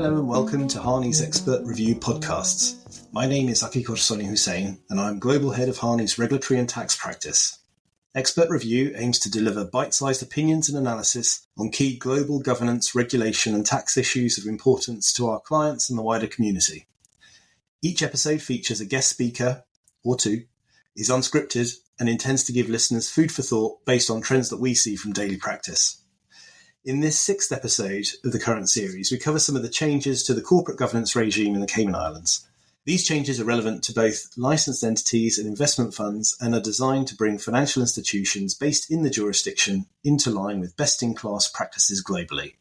Hello and welcome to Harney's Expert Review podcasts. My name is Corsoni-Husain and I'm Global Head of Harney's Regulatory and Tax Practice. Expert Review aims to deliver bite-sized opinions and analysis on key global governance, regulation and tax issues of importance to our clients and the wider community. Each episode features a guest speaker, or two, is unscripted and intends to give listeners food for thought based on trends that we see from daily practice. In this sixth episode of the current series, we cover some of the changes to the corporate governance regime in the Cayman Islands. These changes are relevant to both licensed entities and investment funds and are designed to bring financial institutions based in the jurisdiction into line with best-in-class practices globally.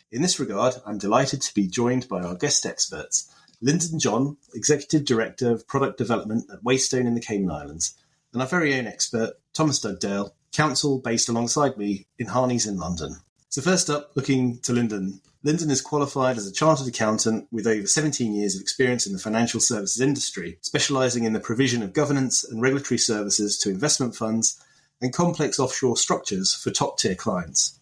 In this regard, I'm delighted to be joined by our guest experts, Lynden John, Executive Director of Product Development at Waystone in the Cayman Islands, and our very own expert, Thomas Dugdale, Counsel based alongside me in Harney's in London. So first up, looking to Lynden. Lynden is qualified as a chartered accountant with over 17 years of experience in the financial services industry, specialising in the provision of governance and regulatory services to investment funds and complex offshore structures for top-tier clients.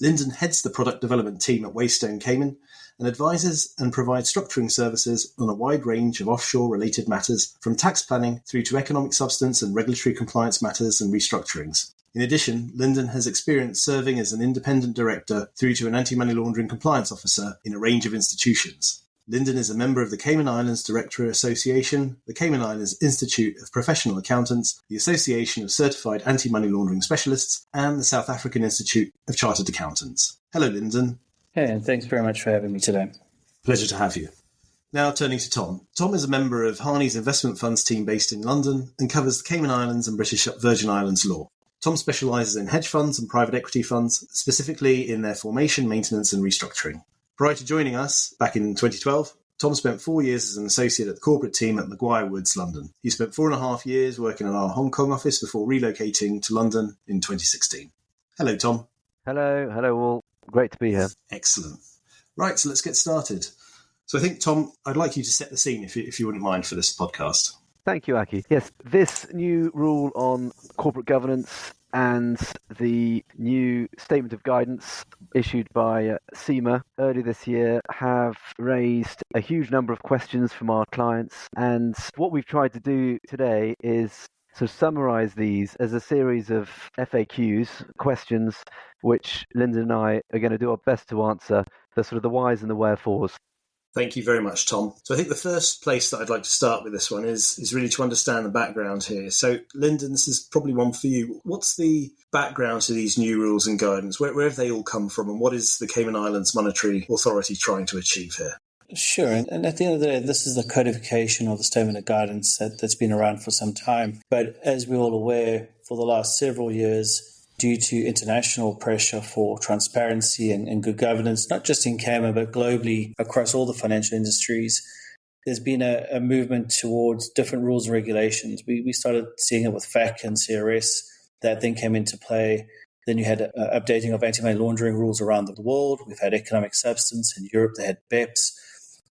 Lynden heads the product development team at Waystone Cayman and advises and provides structuring services on a wide range of offshore-related matters, from tax planning through to economic substance and regulatory compliance matters and restructurings. In addition, Lynden has experience serving as an independent director through to an anti-money laundering compliance officer in a range of institutions. Lynden is a member of the Cayman Islands Director Association, the Cayman Islands Institute of Professional Accountants, the Association of Certified Anti-Money Laundering Specialists, and the South African Institute of Chartered Accountants. Hello, Lynden. Hey, and thanks very much for having me today. Pleasure to have you. Now turning to Tom. Tom is a member of Harney's investment funds team based in London and covers the Cayman Islands and British Virgin Islands law. Tom specialises in hedge funds and private equity funds, specifically in their formation, maintenance and restructuring. Prior to joining us back in 2012, Tom spent 4 years as an associate at the corporate team at Maguire Woods, London. He spent 4.5 years working in our Hong Kong office before relocating to London in 2016. Hello, Tom. Hello all. Great to be here. Excellent. Right, so let's get started. So I think, Tom, I'd like you to set the scene if you wouldn't mind for this podcast. Thank you, Aki. Yes, this new rule on corporate governance and the new statement of guidance issued by CIMA earlier this year have raised a huge number of questions from our clients. And what we've tried to do today is sort of summarize these as a series of FAQs, questions, which Lynden and I are going to do our best to answer, the sort of the whys and the wherefores. Thank you very much, Tom. So I think the first place that I'd like to start with this one is really to understand the background here. So, Lynden, this is probably one for you. What's the background to these new rules and guidance? Where have they all come from, and what is the Cayman Islands Monetary Authority trying to achieve here? Sure, and at the end of the day, this is the codification of the statement of guidance that's been around for some time. But as we're all aware, for the last several years, due to international pressure for transparency and good governance, not just in Cayman, but globally across all the financial industries, there's been a movement towards different rules and regulations. We started seeing it with FAC and CRS that then came into play. Then you had updating of anti-money laundering rules around the world. We've had economic substance. In Europe, they had BEPS.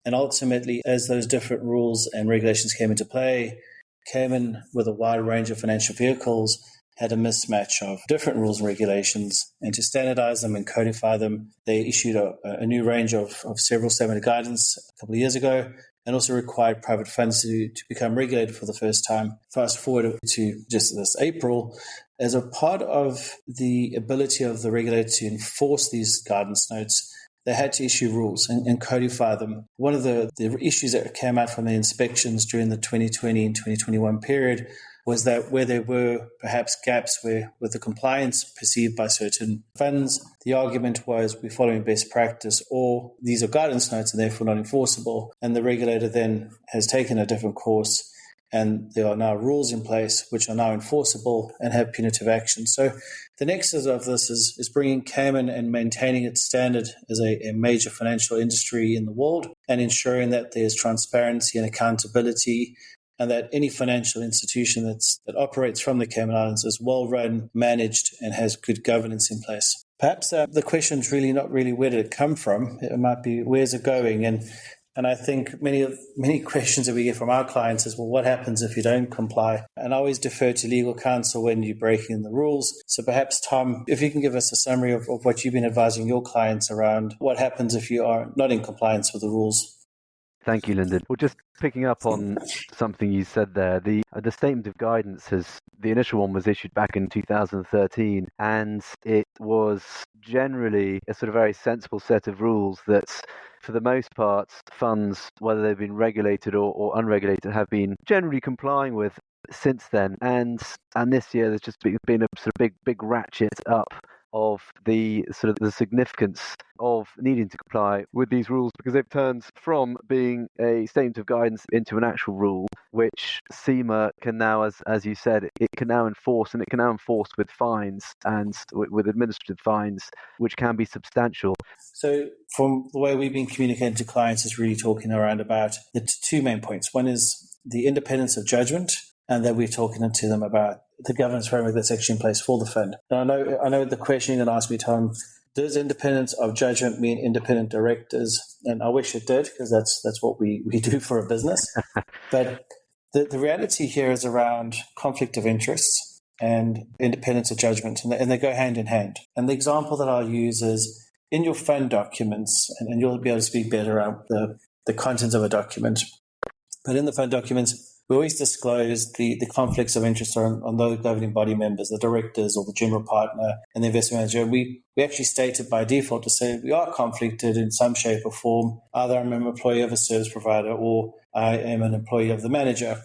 And ultimately, as those different rules and regulations came into play, Cayman, with a wide range of financial vehicles, had a mismatch of different rules and regulations, and to standardize them and codify them, they issued a new range of several statement of guidance a couple of years ago, and also required private funds to become regulated for the first time. Fast forward to just this April, as a part of the ability of the regulator to enforce these guidance notes, they had to issue rules and codify them. One of the issues that came out from the inspections during the 2020 and 2021 period was that where there were perhaps gaps with the compliance perceived by certain funds, the argument was we're following best practice, or these are guidance notes and therefore not enforceable. And the regulator then has taken a different course, and there are now rules in place which are now enforceable and have punitive action. So the nexus of this is bringing Cayman and maintaining its standard as a major financial industry in the world, and ensuring that there's transparency and accountability, and that any financial institution that operates from the Cayman Islands is well run, managed, and has good governance in place. Perhaps the question's really not really where did it come from. It might be where's it going, and And I think many questions that we get from our clients is, well, what happens if you don't comply? And I always defer to legal counsel when you're breaking the rules. So perhaps, Tom, if you can give us a summary of what you've been advising your clients around what happens if you are not in compliance with the rules. Thank you, Lynden. Well, just picking up on something you said there, the statement of guidance the initial one was issued back in 2013, and it was generally a sort of very sensible set of rules that, for the most part, funds, whether they've been regulated or unregulated, have been generally complying with since then. And this year, there's just been a sort of big ratchet up of the significance of needing to comply with these rules, because they've turned from being a statement of guidance into an actual rule, which CIMA can now, as you said, it can now enforce, and it can now enforce with fines and with administrative fines, which can be substantial. So from the way we've been communicating to clients is really talking around about the two main points. One is the independence of judgment, and then we're talking to them about the governance framework that's actually in place for the fund. And I know the question you're going to ask me, Tom, does independence of judgment mean independent directors? And I wish it did, because that's what we do for a business. But the reality here is around conflict of interests and independence of judgment, and they go hand in hand. And the example that I'll use is in your fund documents, and you'll be able to speak better about the contents of a document. But in the fund documents, we always disclose the conflicts of interest on those governing body members, the directors or the general partner and the investment manager. We actually stated by default to say we are conflicted in some shape or form. Either I'm an employee of a service provider or I am an employee of the manager.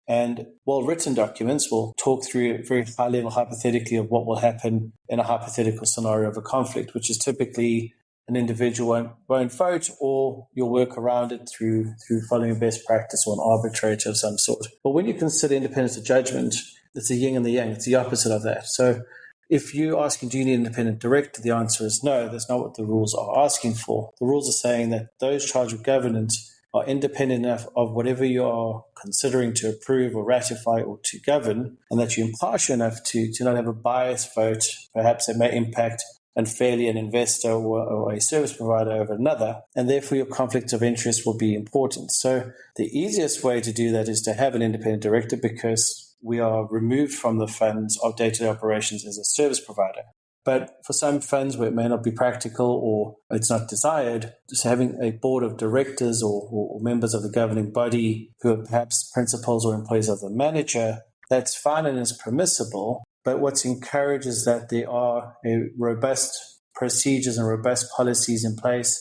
And well-written documents will talk through very high level hypothetically of what will happen in a hypothetical scenario of a conflict, which is typically an individual won't vote, or you'll work around it through following best practice or an arbitrator of some sort. But when you consider independence of judgment, it's a yin and the yang. It's the opposite of that. So if you're asking, do you need an independent director? The answer is no. That's not what the rules are asking for. The rules are saying that those charged with governance are independent enough of whatever you are considering to approve or ratify or to govern, and that you're impartial enough to not have a biased vote, perhaps that may impact unfairly an investor or a service provider over another, and therefore your conflict of interest will be important. So the easiest way to do that is to have an independent director, because we are removed from the funds of day-to-day operations as a service provider. But for some funds where it may not be practical or it's not desired, just having a board of directors or members of the governing body who are perhaps principals or employees of the manager, that's fine and is permissible. But what's encouraged is that there are robust procedures and robust policies in place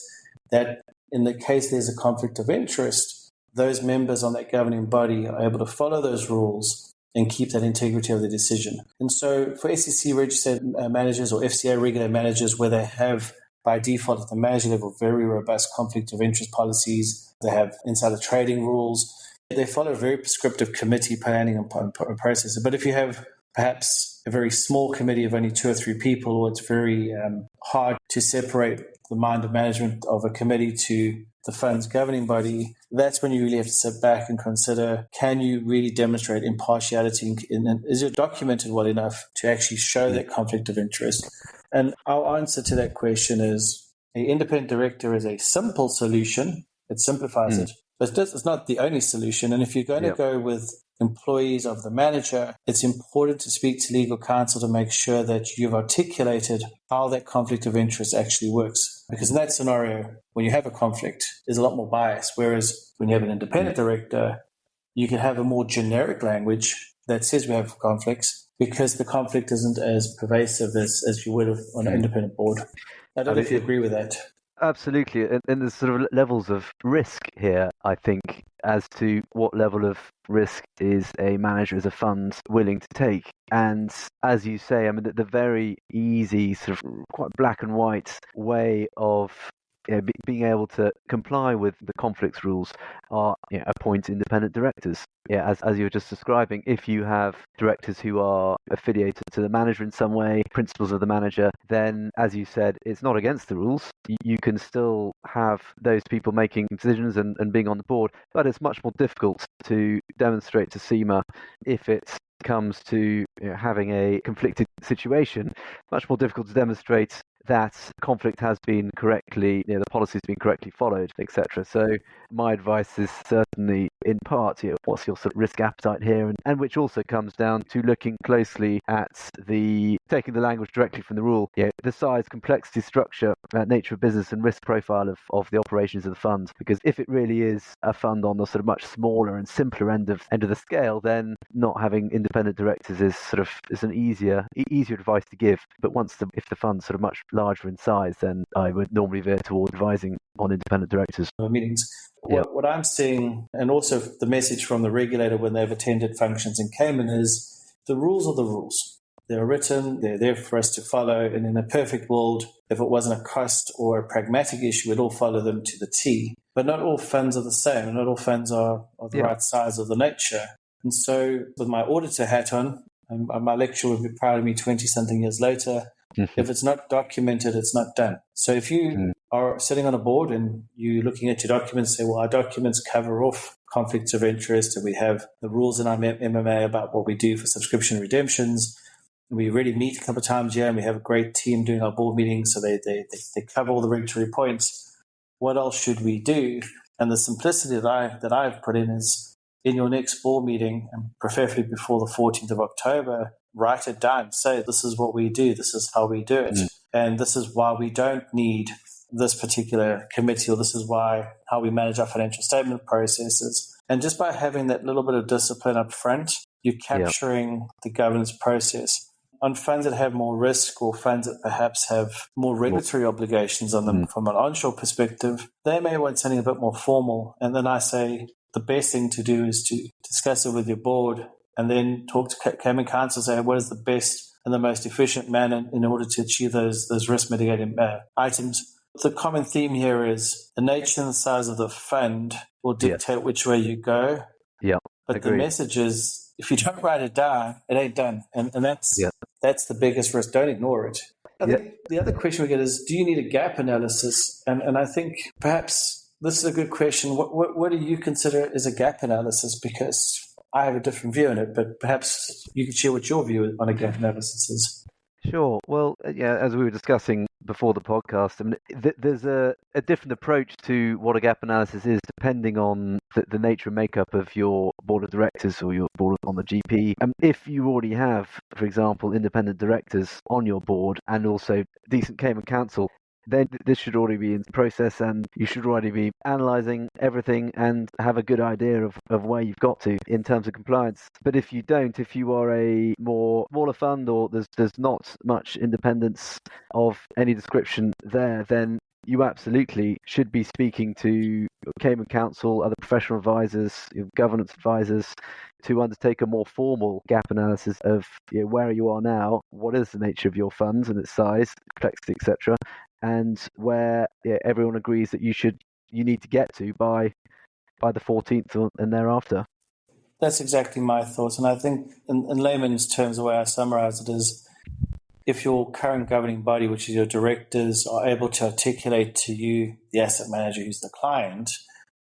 that in the case there's a conflict of interest, those members on that governing body are able to follow those rules and keep that integrity of the decision. And so for SEC registered managers or FCA regulated managers, where they have by default at the manager level very robust conflict of interest policies, they have insider trading rules, they follow a very prescriptive committee planning and process. But if you have perhaps a very small committee of only 2 or 3 people, or it's very hard to separate the mind of management of a committee to the fund's governing body, that's when you really have to sit back and consider, can you really demonstrate impartiality? And is it documented well enough to actually show that conflict of interest? And our answer to that question is an independent director is a simple solution. It simplifies it. But it's not the only solution. And if you're going to go with employees of the manager, it's important to speak to legal counsel to make sure that you've articulated how that conflict of interest actually works. Because in that scenario, when you have a conflict, there's a lot more bias. Whereas when you have an independent director, you can have a more generic language that says we have conflicts, because the conflict isn't as pervasive as you would have on an independent board. I don't know if you agree with that. Absolutely. And there's sort of levels of risk here, I think, as to what level of risk is a manager as a fund willing to take. And as you say, I mean, the very easy, sort of quite black and white way of being able to comply with the conflicts rules are appoint independent directors. As you were just describing, if you have directors who are affiliated to the manager in some way, principals of the manager, then, as you said, it's not against the rules. You can still have those people making decisions and being on the board, but it's much more difficult to demonstrate to CIMA if it comes to having a conflicted situation, much more difficult to demonstrate that conflict has been correctly, the policy has been correctly followed, etc. So my advice is certainly, in part, what's your sort of risk appetite here, and which also comes down to looking closely at taking the language directly from the rule, the size, complexity, structure, nature of business and risk profile of the operations of the fund. Because if it really is a fund on the sort of much smaller and simpler end of the scale, then not having independent directors is an easier advice to give. But if the fund's sort of much larger in size, then I would normally veer towards advising on independent directors. Meetings. What I'm seeing, and also the message from the regulator when they've attended functions in Cayman, is the rules are the rules. They're written, they're there for us to follow, and in a perfect world, if it wasn't a cost or a pragmatic issue, we'd all follow them to the T. But not all funds are the same, and not all funds are the right size or the nature. And so with my auditor hat on, and my lecturer would be proud of me 20-something years later, if it's not documented, it's not done. So if you are sitting on a board and you're looking at your documents, say, well, our documents cover off conflicts of interest, and we have the rules in our MMA about what we do for subscription redemptions. We really meet a couple of times a year, and we have a great team doing our board meetings, so they cover all the regulatory points. What else should we do? And the simplicity that I've put in is, in your next board meeting, and preferably before the 14th of October, write it down. Say, this is what we do. This is how we do it. And this is why we don't need this particular committee, or this is how we manage our financial statement processes. And just by having that little bit of discipline up front, you're capturing the governance process. On funds that have more risk, or funds that perhaps have more regulatory obligations on them from an onshore perspective, they may want something a bit more formal. And then I say the best thing to do is to discuss it with your board, and then talk to Cayman Counsel, say what is the best and the most efficient manner in order to achieve those risk mitigating items. The common theme here is the nature and the size of the fund will dictate which way you go. Yeah, but agreed. The message is, if you don't write it down, it ain't done. And that's the biggest risk. Don't ignore it. I think the other question we get is, do you need a gap analysis? And I think perhaps this is a good question. What do you consider as a gap analysis? Because I have a different view on it, but perhaps you could share what your view on a gap analysis is. Sure. Well, as we were discussing before the podcast, I mean, there's a different approach to what a gap analysis is depending on the nature and makeup of your board of directors or your board on the GP. If you already have, for example, independent directors on your board and also decent Cayman Counsel, then this should already be in process, and you should already be analysing everything and have a good idea of where you've got to in terms of compliance. But if you don't, if you are a more smaller fund, or there's not much independence of any description there, then you absolutely should be speaking to Cayman Counsel, other professional advisors, governance advisors, to undertake a more formal gap analysis of where you are now, what is the nature of your funds and its size, complexity, etc., and where everyone agrees that you need to get to by the 14th and thereafter. That's exactly my thoughts. And I think in layman's terms, the way I summarize it is, if your current governing body, which is your directors, are able to articulate to you, the asset manager who's the client,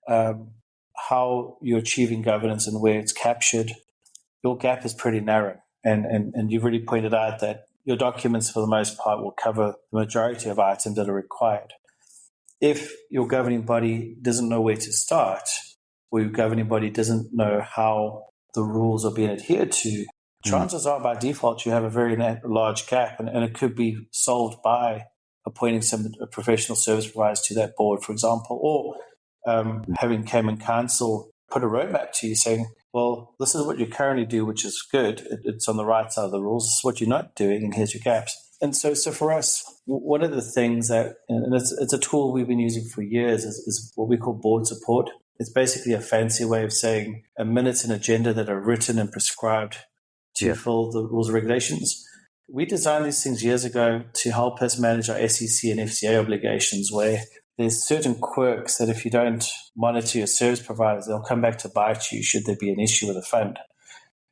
how you're achieving governance and where it's captured, your gap is pretty narrow. And you've really pointed out that your documents, for the most part, will cover the majority of items that are required. If your governing body doesn't know where to start, or your governing body doesn't know how the rules are being adhered to, chances are, by default, you have a very large gap, and it could be solved by appointing some professional service providers to that board, for example, or having Cayman Counsel put a roadmap to you saying, well, this is what you currently do, which is good. It's on the right side of the rules. This is what you're not doing, and here's your gaps. And so for us, one of the things that, and it's a tool we've been using for years, is what we call board support. It's basically a fancy way of saying a minutes and agenda that are written and prescribed to fill the rules and regulations. We designed these things years ago to help us manage our SEC and FCA obligations, where there's certain quirks that if you don't monitor your service providers, they'll come back to bite you should there be an issue with a fund.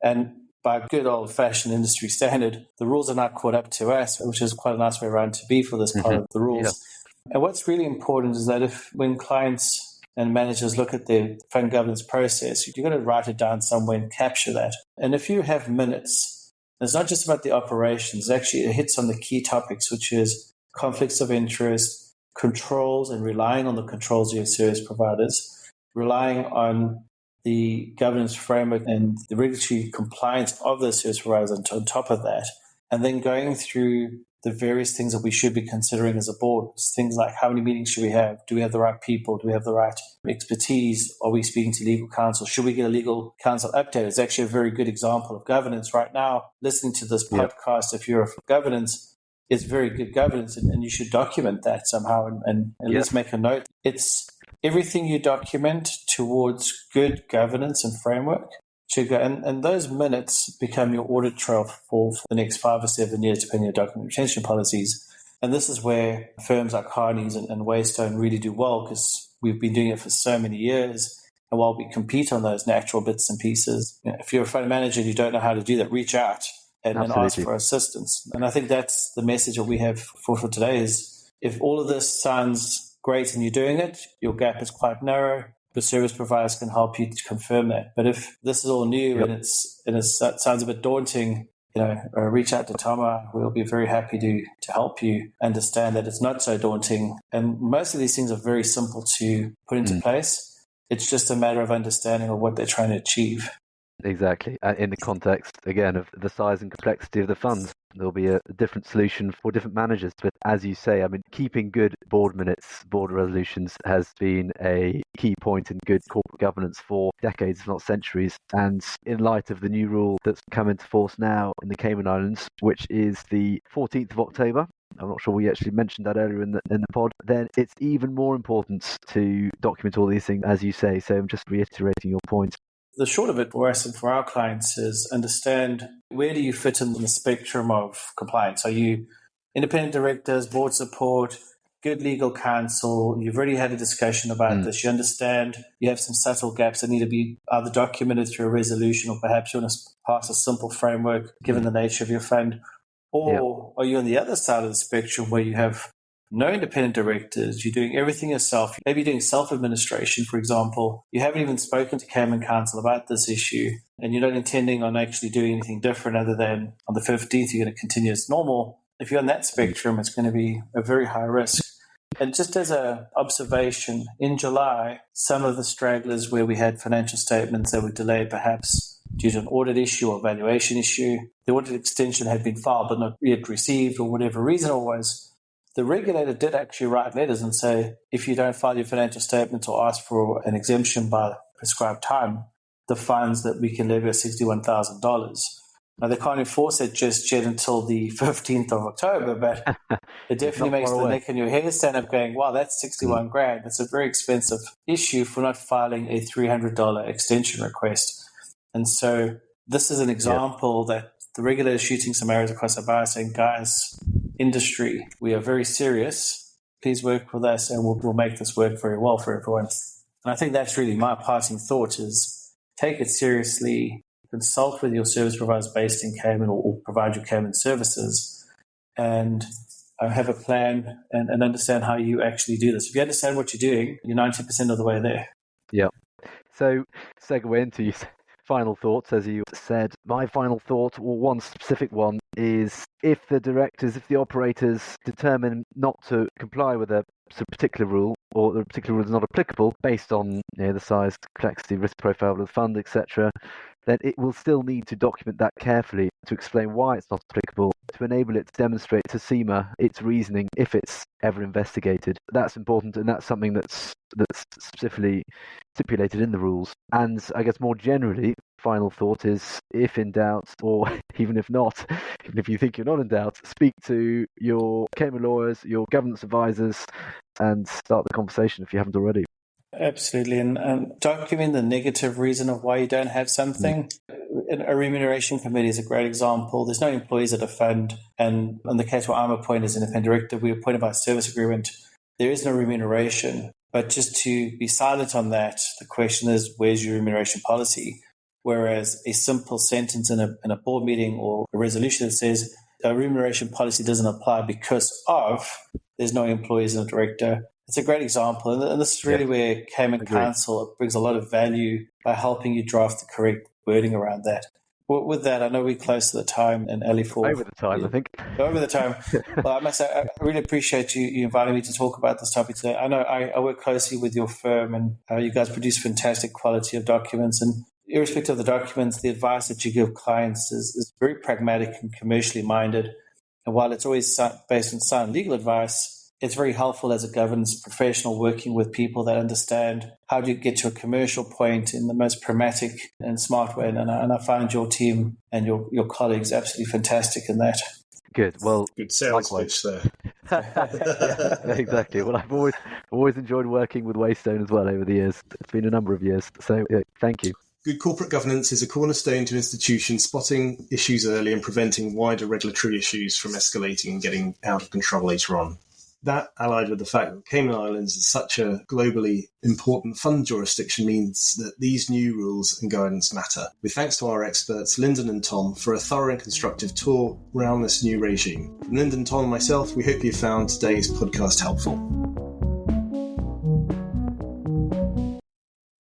And by good old-fashioned industry standard, the rules are not caught up to us, which is quite a nice way around to be for this part of the rules. Yeah. And what's really important is that when clients and managers look at their fund governance process, you've got to write it down somewhere and capture that. And if you have minutes, it's not just about the operations. Actually, it hits on the key topics, which is conflicts of interest, controls, and relying on the controls of your service providers, relying on the governance framework and the regulatory compliance of the service providers on top of that, and then going through the various things that we should be considering as a board. Things like how many meetings should we have? Do we have the right people? Do we have the right expertise? Are we speaking to legal counsel? Should we get a legal counsel update? It's actually a very good example of governance right now. Listening to this podcast, if you're for governance, it's very good governance, and you should document that somehow and at least make a note. It's everything you document towards good governance and framework should go, and those minutes become your audit trail for the next 5 or 7 years, depending on your document retention policies. And this is where firms like Carney's and Waystone really do well, because we've been doing it for so many years. And while we compete on those natural bits and pieces, if you're a fund manager and you don't know how to do that, reach out and ask for assistance. And I think that's the message that we have for today is, if all of this sounds great and you're doing it, your gap is quite narrow. The service providers can help you to confirm that. But if this is all new and it sounds a bit daunting, reach out to Tama. We'll be very happy to help you understand that it's not so daunting. And most of these things are very simple to put into place. It's just a matter of understanding of what they're trying to achieve. Exactly. In the context, again, of the size and complexity of the funds, there'll be a different solution for different managers. But as you say, I mean, keeping good board minutes, board resolutions has been a key point in good corporate governance for decades, if not centuries. And in light of the new rule that's come into force now in the Cayman Islands, which is the 14th of October, I'm not sure we actually mentioned that earlier in the pod, then it's even more important to document all these things, as you say. So I'm just reiterating your point. The short of it for us and for our clients is understand, where do you fit in the spectrum of compliance? Are you independent directors, board support, good legal counsel? You've already had a discussion about this. You understand you have some subtle gaps that need to be either documented through a resolution, or perhaps you want to pass a simple framework given the nature of your fund. Or are you on the other side of the spectrum where you have no independent directors, you're doing everything yourself, maybe you're doing self-administration, for example, you haven't even spoken to Cayman Counsel about this issue, and you're not intending on actually doing anything different other than on the 15th you're going to continue as normal. If you're on that spectrum, it's going to be a very high risk. And just as an observation, in July, some of the stragglers where we had financial statements that were delayed perhaps due to an audit issue or valuation issue, the audit extension had been filed but not yet received, or whatever reason it was, the regulator did actually write letters and say, if you don't file your financial statements or ask for an exemption by prescribed time, the fines that we can levy are $61,000. Now, they can't enforce it just yet until the 15th of October, but it definitely makes the neck and your hair stand up going, wow, that's 61 grand. That's a very expensive issue for not filing a $300 extension request. And so this is an example that the regulator is shooting some arrows across the bow saying, guys, industry, we are very serious. Please work with us and we'll make this work very well for everyone. And I think that's really my parting thought is take it seriously, consult with your service providers based in Cayman or provide your Cayman services, and have a plan and understand how you actually do this. If you understand what you're doing, you're 90% of the way there. Yeah. So segue into your final thoughts, as you said. My final thought, or one specific one, is if the directors, if the operators determine not to comply with a particular rule, or the particular rule is not applicable based on the size, complexity, risk profile of the fund, etc., then it will still need to document that carefully to explain why it's not applicable, to enable it to demonstrate to CIMA its reasoning if it's ever investigated. That's important, and that's something that's specifically stipulated in the rules. And I guess more generally, final thought is, if in doubt, or even if not, even if you think you're not in doubt, speak to your Cayman lawyers, your governance advisors, and start the conversation if you haven't already. Absolutely. And document the negative reason of why you don't have something. A remuneration committee is a great example. There's no employees at a fund. And in the case where I'm appointed as independent director, we're appointed by service agreement. There is no remuneration. But just to be silent on that, the question is, where's your remuneration policy? Whereas a simple sentence in a board meeting or a resolution that says a remuneration policy doesn't apply because of there's no employees and a director. It's a great example. And this is really where Cayman Counsel brings a lot of value by helping you draft the correct wording around that. Well, with that, I know we're close to the time, and Ali for over the time, I think. Over the time. Well, I must say, I really appreciate you inviting me to talk about this topic today. I know I work closely with your firm, and you guys produce fantastic quality of documents. And irrespective of the documents, the advice that you give clients is very pragmatic and commercially minded. And while it's always based on sound legal advice, it's very helpful as a governance professional working with people that understand how to get to a commercial point in the most pragmatic and smart way. And I find your team and your colleagues absolutely fantastic in that. Good. Well, good sales pitch there. Yeah, exactly. Well, I've always enjoyed working with Waystone as well over the years. It's been a number of years. So thank you. Good corporate governance is a cornerstone to institutions spotting issues early and preventing wider regulatory issues from escalating and getting out of control later on. That, allied with the fact that Cayman Islands is such a globally important fund jurisdiction, means that these new rules and guidance matter. With thanks to our experts, Lynden and Tom, for a thorough and constructive tour around this new regime. From Lynden, Tom and myself, we hope you found today's podcast helpful.